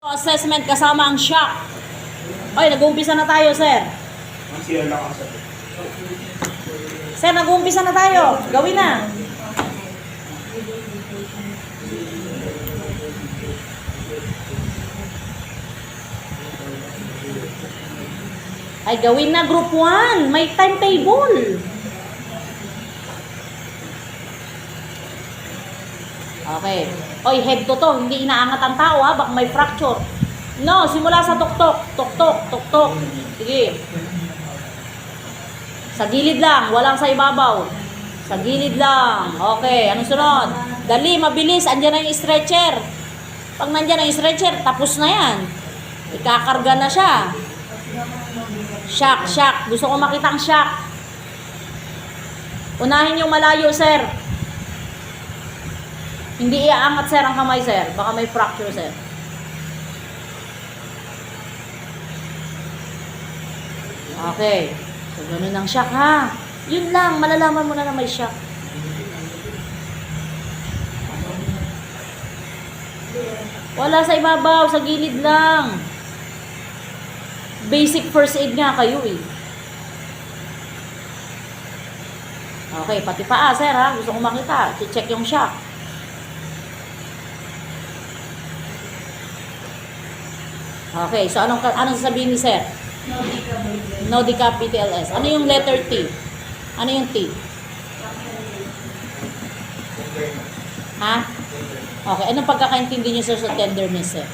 Assessment kasama ang shock. Ay, nag-uumpisa na tayo, sir. Sir, nag-uumpisa na tayo. Gawin na. Ay, gawin na group 1. May timetable. Okay. Oy, head to to. Hindi inaangat ang tao, ha? Baka may fracture. No, simula sa tuktok. Tuktok, tuktok. Sige. Sa gilid lang. Walang sa ibabaw. Sa gilid lang. Okay. Anong sunod? Dali, mabilis. Andyan na yung stretcher. Pag nandyan ang stretcher, tapos na yan. Ikakarga na siya. Shock, shock. Gusto ko makita ang shock. Unahin yung malayo, sir. Hindi iaangat, sir, ang kamay, sir. Baka may fracture, sir. Okay. So, ganun ang shock, ha? Yun lang. Malalaman mo na may shock. Wala sa ibabaw. Sa gilid lang. Basic first aid nga kayo, eh. Okay. Pati paa, sir, ha? Gusto ko makita. Check yung shock. Okay, so anong sasabihin ni sir? No decap PTLS. Ano yung letter T? Ano yung T? Ha? Okay, anong pagkakaintindi niyo sir sa tenderness, sir?